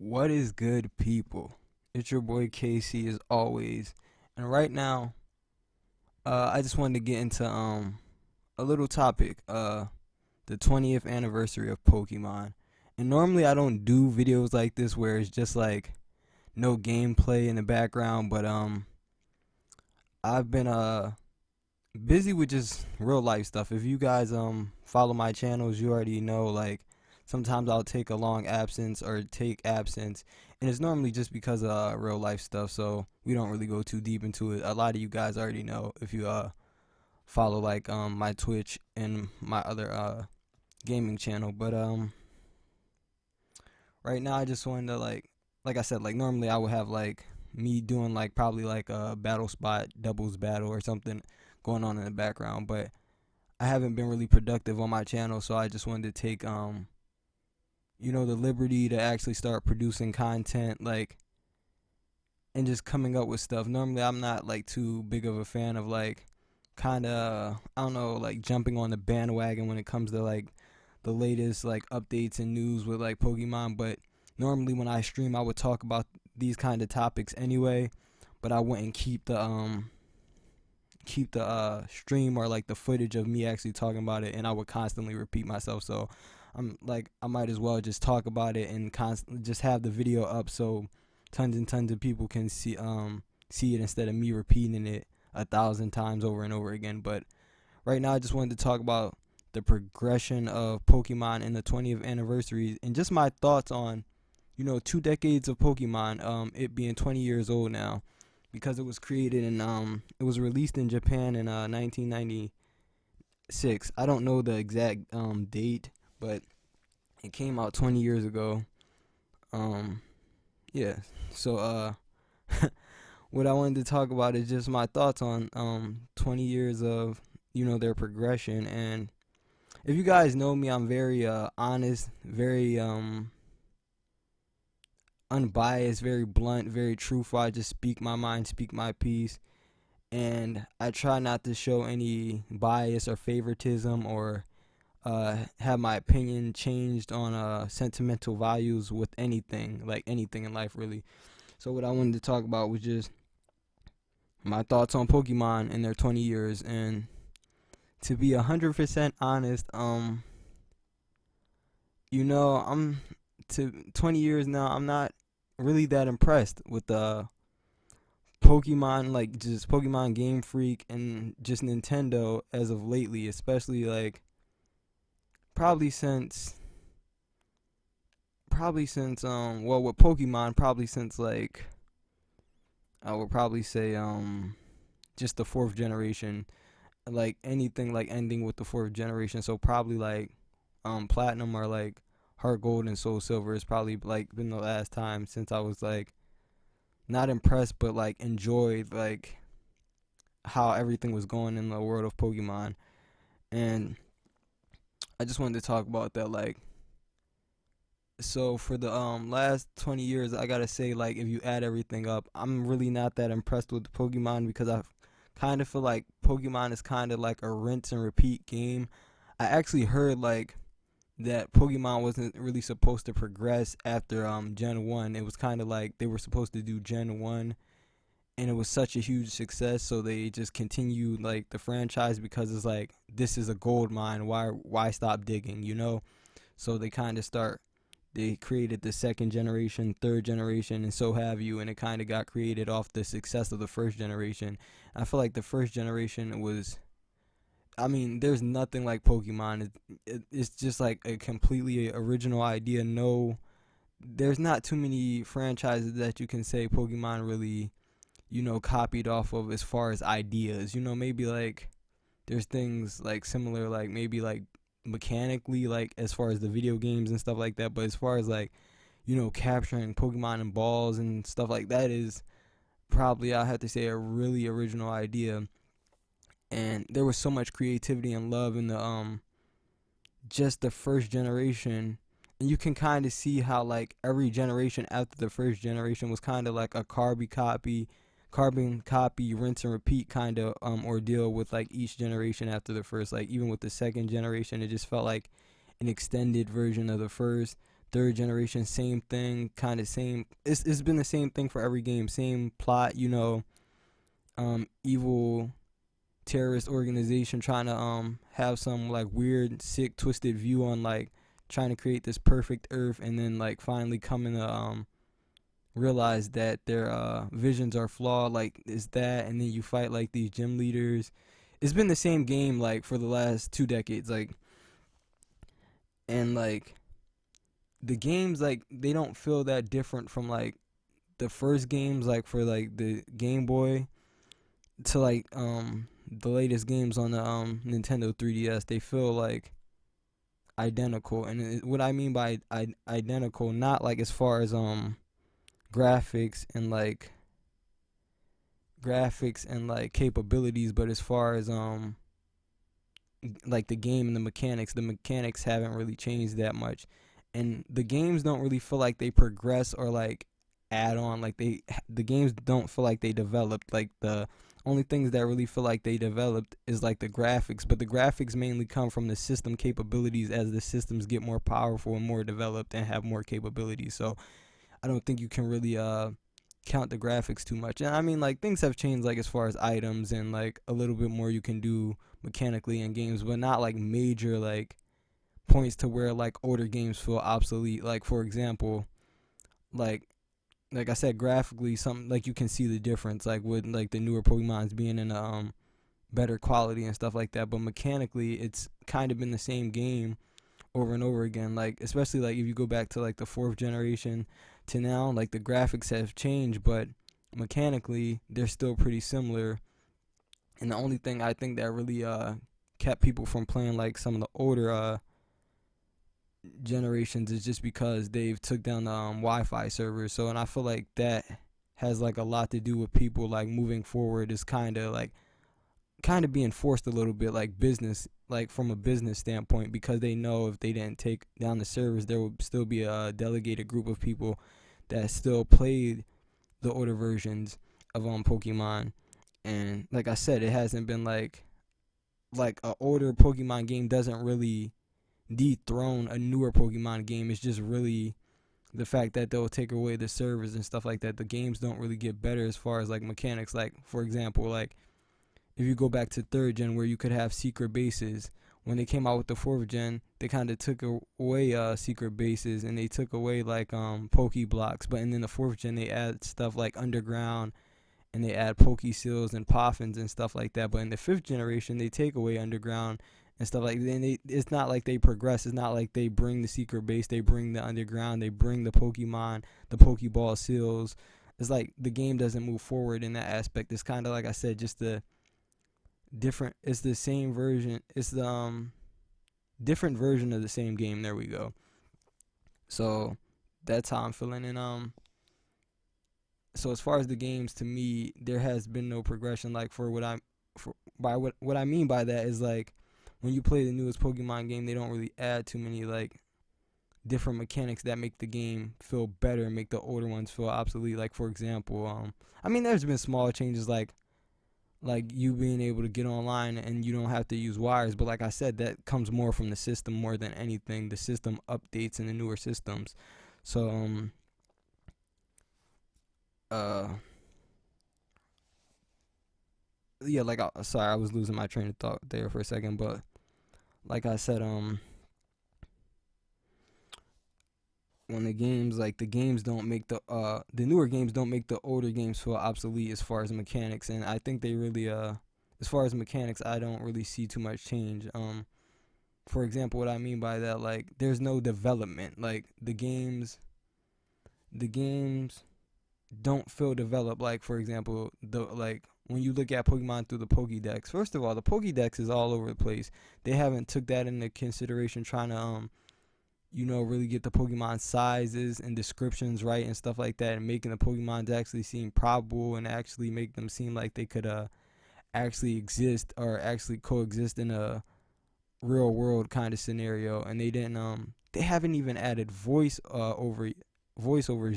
What is good, people? It's your boy Casey as always, and right now, I just wanted to get into a little topic, the 20th anniversary of Pokemon. And normally I don't do videos like this where it's just like no gameplay in the background, but I've been busy with just real life stuff. If you guys follow my channels, you already know like sometimes I'll take a long absence or take absence, and it's normally just because of real life stuff. So we don't really go too deep into it. A lot of you guys already know if you follow like my Twitch and my other gaming channel. But right now I just wanted to like I said, like normally I would have like me doing like probably like a battle spot doubles battle or something going on in the background, but I haven't been really productive on my channel, so I just wanted to take the liberty to actually start producing content, like, and just coming up with stuff. Normally I'm not like too big of a fan of like kind of I don't know, like jumping on the bandwagon when it comes to like the latest like updates and news with like Pokemon, but normally when I stream I would talk about these kind of topics anyway, but I wouldn't keep the stream or like the footage of me actually talking about it, and I would constantly repeat myself. So I'm like, I might as well just talk about it and constantly just have the video up so tons and tons of people can see it instead of me repeating it 1,000 times over and over again. But right now I just wanted to talk about the progression of Pokemon in the 20th anniversary and just my thoughts on 2 decades of Pokemon, it being 20 years old now, because it was created and it was released in Japan in 1996. I don't know the exact date, but it came out 20 years ago. Um yeah. So what I wanted to talk about is just my thoughts on 20 years of their progression. And if you guys know me, I'm very honest, very unbiased, very blunt, very truthful. I just speak my mind, speak my piece, and I try not to show any bias or favoritism or have my opinion changed on sentimental values with anything, like anything in life, really. So what I wanted to talk about was just my thoughts on Pokemon in their 20 years, and to be 100% honest, I'm to 20 years now, I'm not really that impressed with Pokemon, like just Pokemon Game Freak and just Nintendo as of lately, especially like probably since well, with Pokemon probably since like I would probably say just the fourth generation, like anything like ending with the fourth generation. So probably like Platinum or like Heart Gold and Soul Silver is probably like been the last time since I was like not impressed but like enjoyed like how everything was going in the world of Pokemon. And I just wanted to talk about that, like, so for the last 20 years, I gotta say, like, if you add everything up, I'm really not that impressed with Pokemon, because I kind of feel like Pokemon is kind of like a rinse and repeat game. I actually heard like that Pokemon wasn't really supposed to progress after Gen 1. It was kind of like they were supposed to do Gen 1, and it was such a huge success, so they just continued like the franchise, because it's like, this is a gold mine, why stop digging. So they created the second generation, third generation, and so have you, and it kind of got created off the success of the first generation. I feel like the first generation was, I mean, there's nothing like Pokemon. It's just like a completely original idea. No, there's not too many franchises that you can say Pokemon really, copied off of as far as ideas. Maybe like there's things like similar, like maybe like mechanically, like as far as the video games and stuff like that. But as far as like, capturing Pokemon and balls and stuff like that is probably, I have to say, a really original idea. And there was so much creativity and love in the just the first generation, and you can kind of see how like every generation after the first generation was kind of like a carbon copy, rinse and repeat kind of ordeal with like each generation after the first. Like even with the second generation, it just felt like an extended version of the first. Third generation, same thing, kind of same. It's been the same thing for every game, same plot. Evil terrorist organization trying to have some like weird, sick, twisted view on like trying to create this perfect Earth, and then like finally coming to realize that their visions are flawed. Like is that, and then you fight like these gym leaders. It's been the same game like for the last 2 decades, like, and like the games like they don't feel that different from like the first games like for like the Game Boy to like the latest games on the Nintendo 3DS. They feel like identical, and what I mean by identical, not like as far as graphics and like capabilities, but as far as like the game and the mechanics haven't really changed that much, and the games don't really feel like they progress or like add on. Like the games don't feel like they developed. Like the only things that really feel like they developed is like the graphics, but the graphics mainly come from the system capabilities as the systems get more powerful and more developed and have more capabilities. So I don't think you can really count the graphics too much. And I mean, like, things have changed like as far as items and like a little bit more you can do mechanically in games, but not like major like points to where like older games feel obsolete. Like for example, like I said, graphically, something like you can see the difference, like with like the newer Pokemons being in better quality and stuff like that. But mechanically, it's kind of been the same game over and over again. Like especially like if you go back to like the fourth generation to now, like the graphics have changed, but mechanically they're still pretty similar. And the only thing I think that really kept people from playing like some of the older generations is just because they've took down the Wi-Fi servers. So, and I feel like that has like a lot to do with people like moving forward is kind of being forced a little bit, like business, like from a business standpoint, because they know if they didn't take down the servers, there would still be a delegated group of people that still played the older versions of Pokemon. And like I said, it hasn't been like a older Pokemon game doesn't really dethrone a newer Pokemon game. It's just really the fact that they'll take away the servers and stuff like that. The games don't really get better as far as like mechanics. Like for example, like if you go back to third gen where you could have secret bases, when they came out with the fourth gen, they kind of took away secret bases, and they took away like Pokeblocks. But and then the fourth gen they add stuff like underground, and they add Poke Seals and Poffins and stuff like that. But in the fifth generation, they take away underground and stuff like that. And it's not like they progress. It's not like they bring the secret base, they bring the underground, they bring the Pokemon, the Pokeball seals. It's like the game doesn't move forward in that aspect. It's kind of like I said, just the different. It's the same version. It's the different version of the same game. There we go. So that's how I'm feeling. And so as far as the games, to me, there has been no progression. Like for what I mean by that is like when you play the newest Pokemon game, they don't really add too many like different mechanics that make the game feel better and make the older ones feel obsolete. Like for example, I mean, there's been small changes like you being able to get online and you don't have to use wires, but like I said, that comes more from the system more than anything. The system updates in the newer systems. So uh yeah, like sorry, I was losing my train of thought there for a second, but like I said, when the games don't make the newer games don't make the older games feel obsolete as far as mechanics. And I think they really as far as mechanics, I don't really see too much change. For example, what I mean by that, like there's no development. Like the games don't feel developed. Like for example, the like when you look at Pokemon through the Pokédex, first of all, the Pokédex is all over the place. They haven't took that into consideration, trying to really get the Pokemon sizes and descriptions right and stuff like that, and making the Pokemons actually seem probable and actually make them seem like they could actually exist or actually coexist in a real world kind of scenario. And they haven't even added voiceovers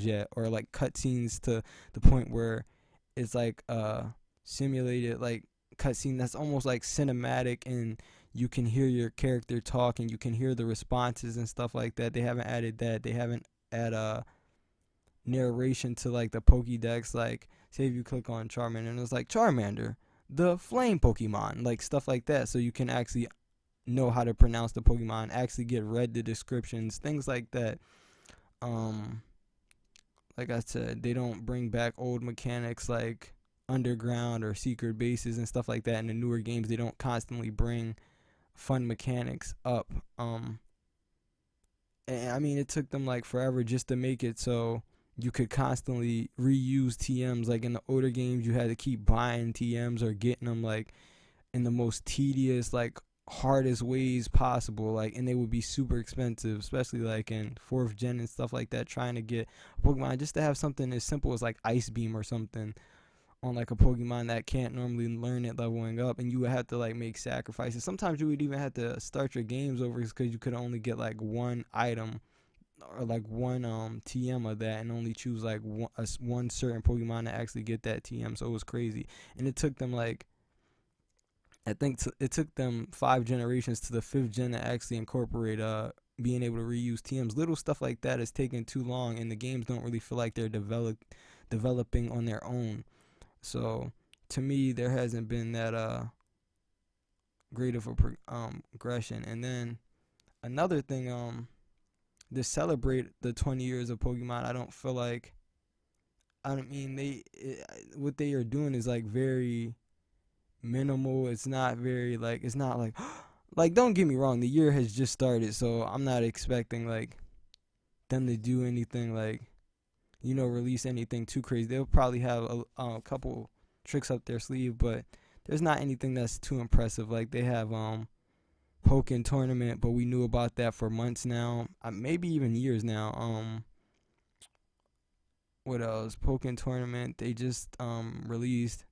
yet, or like cutscenes to the point where it's like simulated like cutscene that's almost like cinematic, and you can hear your character talk and you can hear the responses and stuff like that. They haven't added that. They haven't add narration to like the Pokédex. Like, say if you click on Charmander and it's like Charmander, the flame Pokemon, like stuff like that. So you can actually know how to pronounce the Pokemon, actually get read the descriptions, things like that. Um, like I said, they don't bring back old mechanics like underground or secret bases and stuff like that in the newer games. They don't constantly bring fun mechanics up. And I mean, it took them like forever just to make it so you could constantly reuse TMs. Like in the older games, you had to keep buying TMs or getting them like in the most tedious, like hardest ways possible. Like, and they would be super expensive, especially like in 4th gen and stuff like that. Trying to get a Pokemon just to have something as simple as like Ice Beam or something on like a Pokemon that can't normally learn it leveling up, and you would have to like make sacrifices. Sometimes you would even have to start your games over because you could only get like one item or like one TM of that, and only choose like one certain Pokemon to actually get that TM. So it was crazy, and it took them like I think it took them 5 generations to the 5th gen to actually incorporate being able to reuse TMs. Little stuff like that is taking too long, and the games don't really feel like they're developing on their own. So to me, there hasn't been that great of a progression. And then another thing, to celebrate the 20 years of Pokemon, I don't feel like, I don't mean what they are doing is like very minimal. It's not very like, it's not like like, don't get me wrong, the year has just started, so I'm not expecting like them to do anything like, release anything too crazy. They'll probably have a couple tricks up their sleeve, but there's not anything that's too impressive. Like they have Pokken tournament, but we knew about that for months now, maybe even years now. What else? Pokken tournament. They just released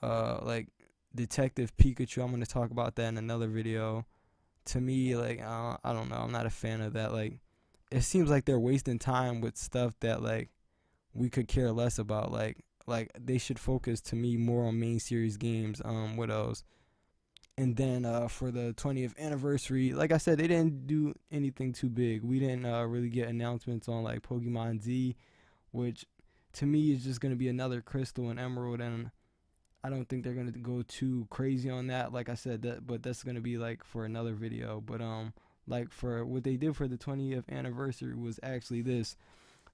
like Detective Pikachu. I'm gonna talk about that in another video. To me, like I don't know. I'm not a fan of that. Like, it seems like they're wasting time with stuff that like we could care less about. Like they should focus to me more on main series games. What else? And then for the 20th anniversary, like I said, they didn't do anything too big. We didn't really get announcements on like Pokemon Z, which to me is just gonna be another Crystal and Emerald, and I don't think they're gonna go too crazy on that. Like I said, but that's gonna be like for another video. But like for what they did for the 20th anniversary was actually this.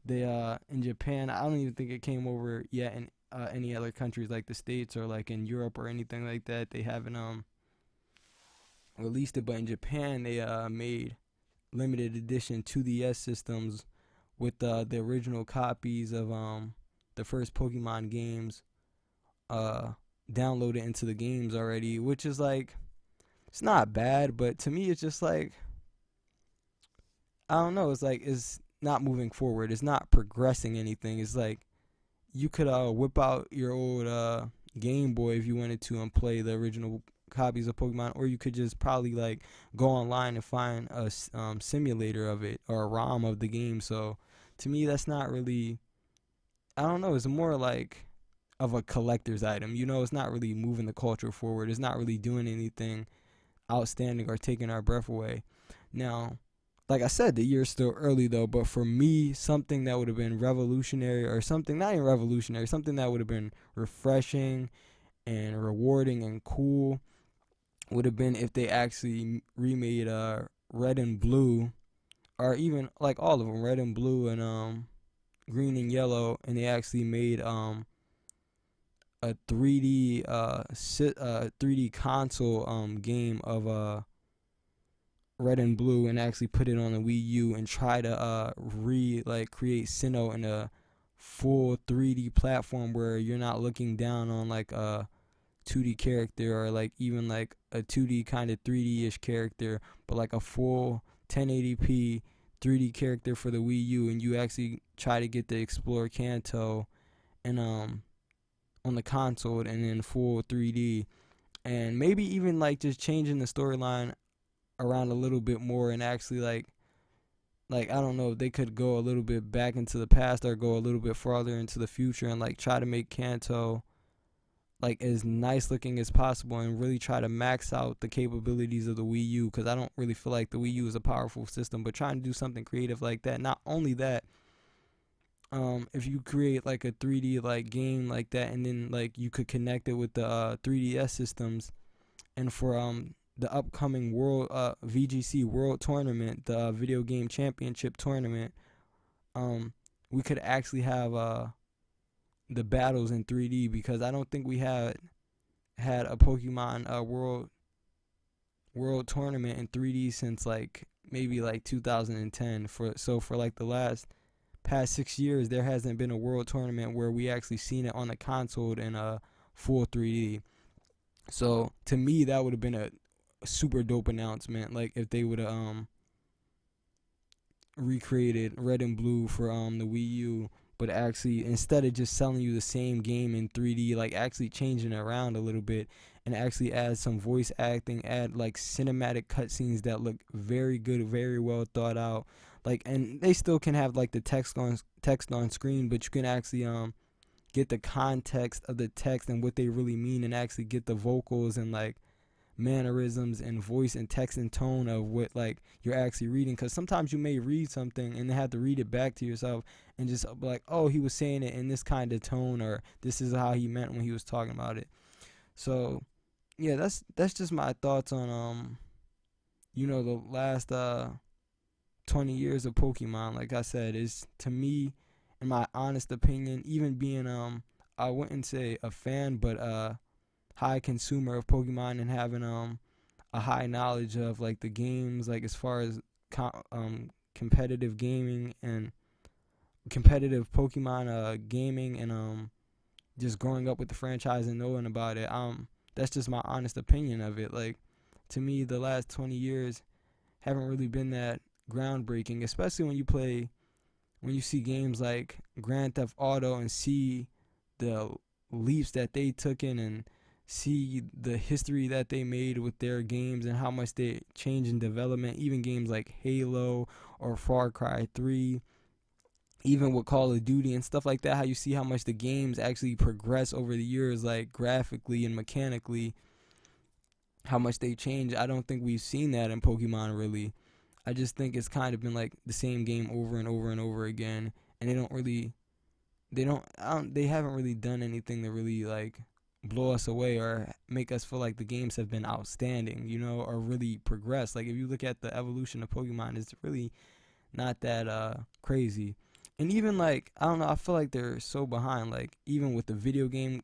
They in Japan, I don't even think it came over yet in any other countries like the States or like in Europe or anything like that. They haven't released it, but in Japan they made limited edition 2DS systems with the original copies of the first Pokemon games downloaded into the games already, which is like, it's not bad, but to me it's just like, I don't know, it's like it's not moving forward, it's not progressing anything. It's like you could whip out your old Game Boy if you wanted to and play the original copies of Pokemon, or you could just probably like go online and find a simulator of it or a ROM of the game. So to me that's not really, I don't know, it's more like of a collector's item. It's not really moving the culture forward. It's not really doing anything outstanding or taking our breath away. Now, like I said, the year's still early though, but for me, something that would have been revolutionary, or something not even revolutionary, something that would have been refreshing and rewarding and cool would have been if they actually remade Red and Blue, or even like all of them, Red and Blue and Green and Yellow, and they actually made a 3D 3D console game of Red and Blue, and actually put it on the Wii U and try to create Sinnoh in a full 3D platform where you're not looking down on like a 2D character, or like even like a 2D kind of 3D-ish character, but like a full 1080p 3D character for the Wii U, and you actually try to get to explore Kanto and on the console and in full 3D, and maybe even like just changing the storyline around a little bit more, and actually like I don't know, they could go a little bit back into the past or go a little bit farther into the future and like try to make Kanto like as nice looking as possible and really try to max out the capabilities of the Wii U, because I don't really feel like the Wii U is a powerful system, but trying to do something creative like that. Not only that, if you create like a 3D like game like that, and then like you could connect it with the 3DS systems, and for the upcoming world VGC World Tournament, the Video Game Championship Tournament, um we could actually have the battles in 3D, because I don't think we had a Pokemon world tournament in 3D since like maybe like 2010. For like the past 6 years, there hasn't been a world tournament where we actually seen it on the console in a full 3D. So to me, that would have been a super dope announcement. Like if they would have recreated Red and Blue for the Wii U, but actually instead of just selling you the same game in 3D, like actually changing it around a little bit and actually add some voice acting, add like cinematic cutscenes that look very good, very well thought out. Like, and they still can have like the text on screen, but you can actually get the context of the text and what they really mean, and actually get the vocals and like mannerisms and voice and text and tone of what like you're actually reading. Because sometimes you may read something and then have to read it back to yourself and just be like, oh, he was saying it in this kind of tone, or this is how he meant when he was talking about it. So yeah, that's just my thoughts on the last 20 years of Pokemon. Like I said, is to me, in my honest opinion, even being I wouldn't say a fan, but high consumer of Pokemon, and having a high knowledge of like the games, like as far as competitive gaming and competitive Pokemon gaming, and just growing up with the franchise and knowing about it. That's just my honest opinion of it. Like, to me, the last 20 years haven't really been that groundbreaking, especially when you see games like Grand Theft Auto and see the leaps that they took in, and see the history that they made with their games and how much they change in development. Even games like Halo or Far Cry 3, even with Call of Duty and stuff like that, how you see how much the games actually progress over the years, like graphically and mechanically, how much they change. I don't think we've seen that in Pokemon really. I just think it's kind of been like the same game over and over and over again, and they haven't really done anything to really like blow us away or make us feel like the games have been outstanding, or really progress. Like if you look at the evolution of Pokemon, it's really not that crazy. And even like, I don't know, I feel like they're so behind. Like even with the video game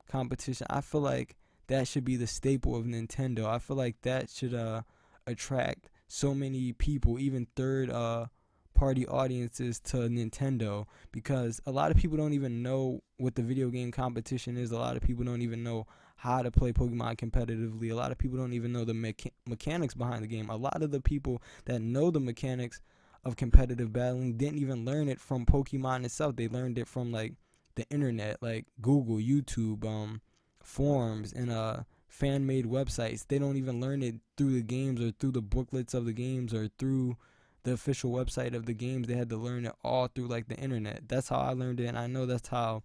competition, I feel like that should be the staple of Nintendo. I feel like that should attract so many people, even third party audiences, to Nintendo, because a lot of people don't even know what the video game competition is. A lot of people don't even know how to play Pokemon competitively. A lot of people don't even know the mechanics behind the game. A lot of the people that know the mechanics of competitive battling didn't even learn it from Pokemon itself. They learned it from like the internet, like Google, YouTube, forums, and fan made websites. They don't even learn it through the games or through the booklets of the games or through the official website of the games. They had to learn it all through like the internet. That's how I learned it, and I know that's how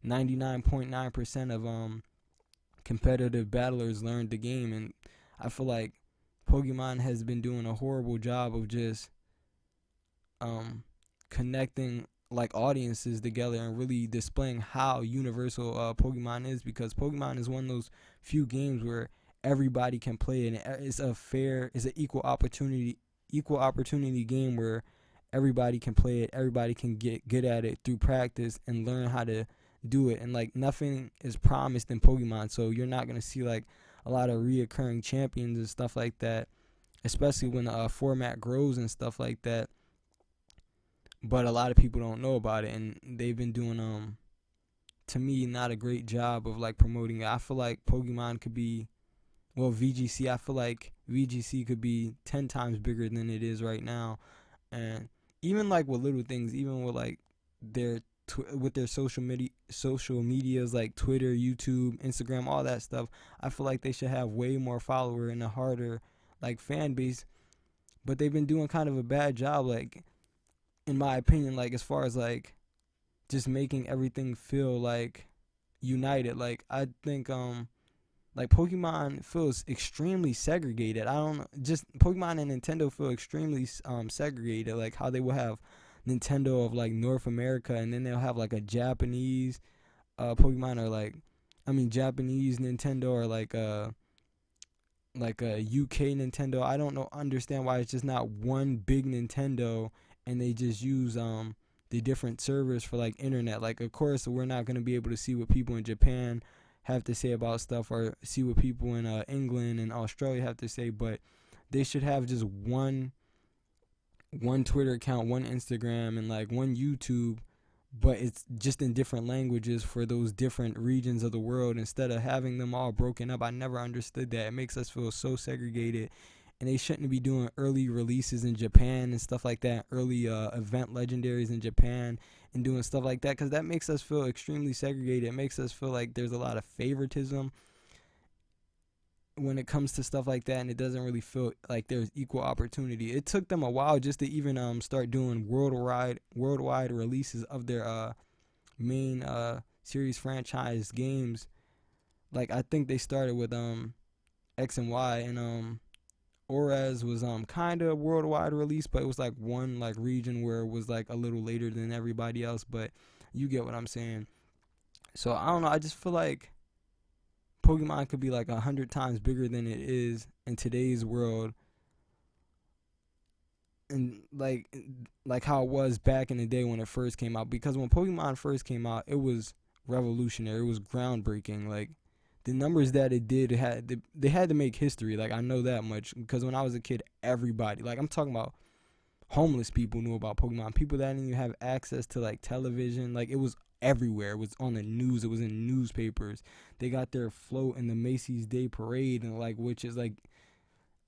99.9% of competitive battlers learned the game. And I feel like Pokemon has been doing a horrible job of just connecting like audiences together and really displaying how universal Pokemon is, because Pokemon is one of those few games where everybody can play it, and it's an equal opportunity game where everybody can play it, everybody can get good at it through practice and learn how to do it. And like nothing is promised in Pokemon, so you're not gonna see like a lot of reoccurring champions and stuff like that, especially when the format grows and stuff like that. But a lot of people don't know about it, and they've been doing to me not a great job of like promoting it. I feel like Pokemon could be, well, VGC, I feel like VGC could be 10 times bigger than it is right now. And even like with little things, even with like with their social medias like Twitter, YouTube, Instagram, all that stuff, I feel like they should have way more follower and a harder like fan base. But they've been doing kind of a bad job, like in my opinion, like as far as like just making everything feel like united. Like I think like Pokemon feels extremely segregated. I don't know, just Pokemon and Nintendo feel extremely segregated. Like how they will have Nintendo of like North America, and then they'll have like a Japanese Pokemon, or like I mean Japanese Nintendo, or like a UK Nintendo. I don't know understand why it's just not one big Nintendo, and they just use the different servers for like internet. Like of course we're not gonna be able to see what people in Japan have to say about stuff, or see what people in England and Australia have to say, but they should have just one Twitter account, one Instagram, and like one YouTube, but it's just in different languages for those different regions of the world instead of having them all broken up. I never understood that. It makes us feel so segregated. And they shouldn't be doing early releases in Japan and stuff like that, early event legendaries in Japan, and doing stuff like that, because that makes us feel extremely segregated. It makes us feel like there's a lot of favoritism when it comes to stuff like that, and it doesn't really feel like there's equal opportunity. It took them a while just to even start doing worldwide releases of their main series franchise games. Like I think they started with X and Y, and Orez was kind of worldwide release, but it was like one like region where it was like a little later than everybody else, but you get what I'm saying. So I don't know, I just feel like Pokemon could be like 100 times bigger than it is in today's world, and like how it was back in the day when it first came out. Because when Pokemon first came out, it was revolutionary. It was groundbreaking. Like the numbers that it did, they had to make history. Like I know that much because when I was a kid, everybody, like I'm talking about homeless people, knew about Pokemon. People that didn't even have access to like television, like it was everywhere. It was on the news. It was in newspapers. They got their float in the Macy's Day Parade, and like which is like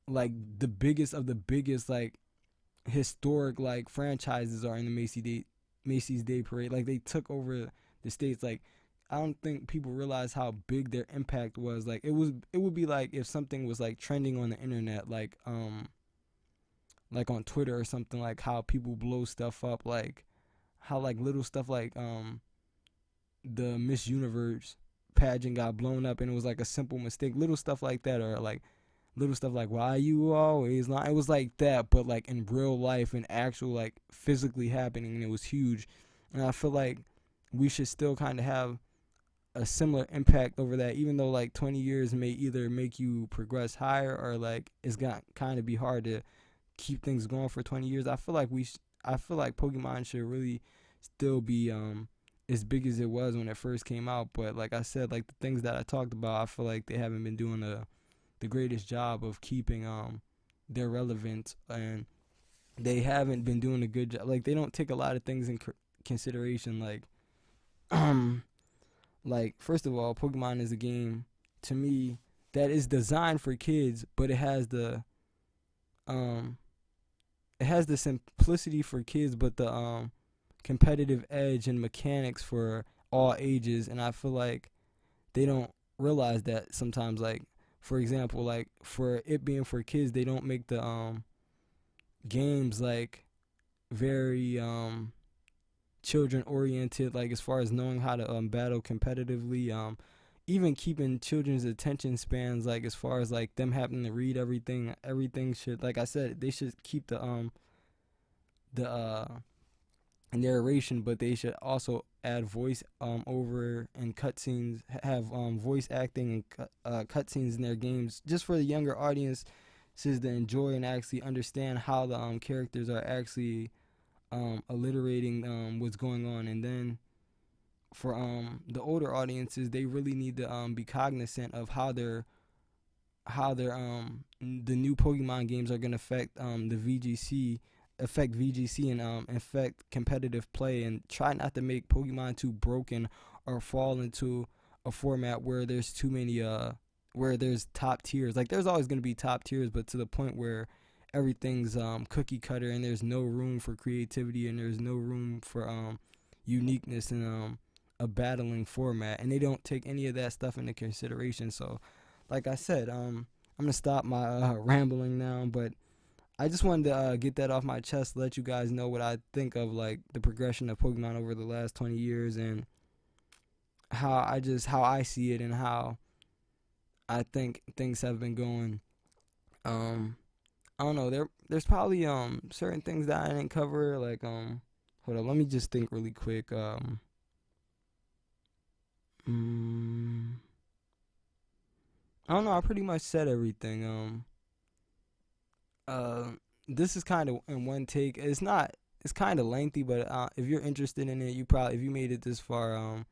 the biggest of the biggest like historic like franchises are in the Macy's Day Parade. Like they took over the states. Like I don't think people realize how big their impact was. Like it would be like if something was like trending on the internet, like on Twitter or something, like how people blow stuff up, like how like little stuff like the Miss Universe pageant got blown up and it was like a simple mistake, little stuff like that, or like little stuff like why you always lying. It was like that, but like in real life and actual like physically happening, and it was huge. And I feel like we should still kind of have a similar impact over that, even though like 20 years may either make you progress higher or like it's got kind of be hard to keep things going for 20 years. I feel like Pokemon should really still be as big as it was when it first came out. But like I said, like the things that I talked about, I feel like they haven't been doing the greatest job of keeping their relevance, and they haven't been doing a good job. Like they don't take a lot of things in consideration. Um like first of all, Pokemon is a game to me that is designed for kids, but um it has the simplicity for kids, but the competitive edge and mechanics for all ages. And I feel like they don't realize that sometimes. Like for example, like for it being for kids, they don't make the games like very children oriented, like as far as knowing how to battle competitively, even keeping children's attention spans, like as far as like them having to read everything should, like I said, they should keep the narration, but they should also add voice over and cutscenes, have voice acting and cutscenes in their games, just for the younger audience to enjoy and actually understand how the characters are actually alliterating what's going on. And then for the older audiences, they really need to be cognizant of how the new Pokemon games are going to affect VGC, and affect competitive play, and try not to make Pokemon too broken or fall into a format where there's too many where there's top tiers. Like there's always going to be top tiers, but to the point where everything's cookie cutter and there's no room for creativity and there's no room for uniqueness in a battling format, and they don't take any of that stuff into consideration. So like I said, I'm gonna stop my rambling now, but I just wanted to get that off my chest, let you guys know what I think of like the progression of Pokemon over the last 20 years, and how I see it and how I think things have been going. Um, I don't know. There's probably certain things that I didn't cover. Like hold on, let me just think really quick. Mm, I don't know. I pretty much said everything. Uh, this is kind of in one take. It's not. It's kind of lengthy, but if you're interested in it, you probably if you made it this far, I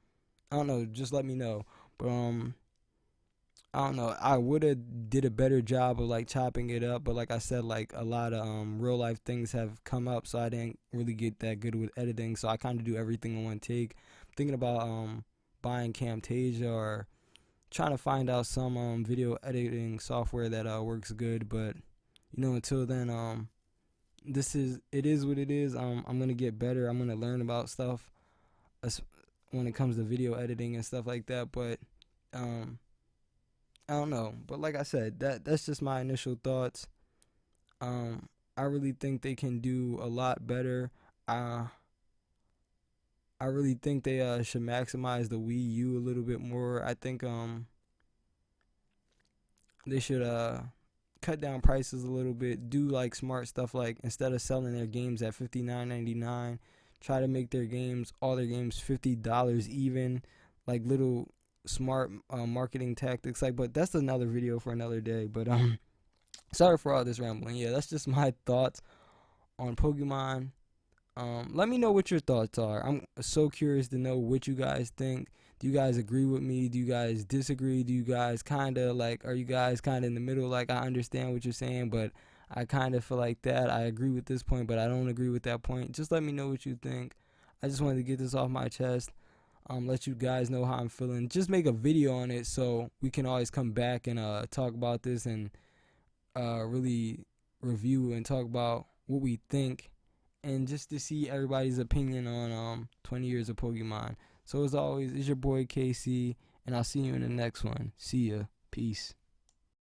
don't know. Just let me know. But I don't know. I would have did a better job of like chopping it up, but like I said, like a lot of real life things have come up, so I didn't really get that good with editing. So I kind of do everything in one take. I'm thinking about buying Camtasia or trying to find out some video editing software that works good. But until then, it is what it is. I'm gonna get better. I'm gonna learn about stuff when it comes to video editing and stuff like that. But um, I don't know. But like I said, that's just my initial thoughts. Um, I really think they can do a lot better. Uh, I really think they should maximize the Wii U a little bit more. I think they should cut down prices a little bit. Do like smart stuff, like instead of selling their games at $59.99, try to make all their games $50 even. Like little smart marketing tactics. Like, but that's another video for another day. But sorry for all this rambling. Yeah, that's just my thoughts on Pokemon. Let me know what your thoughts are. I'm so curious to know what you guys think. Do you guys agree with me? Do you guys disagree? Do you guys kind of like, are you guys kind of in the middle? Like, I understand what you're saying, but I kind of feel like that. I agree with this point, but I don't agree with that point. Just let me know what you think. I just wanted to get this off my chest. Let you guys know how I'm feeling. Just make a video on it so we can always come back and talk about this and really review and talk about what we think and just to see everybody's opinion on 20 years of Pokemon. So as always, it's your boy KC, and I'll see you in the next one. See ya. Peace.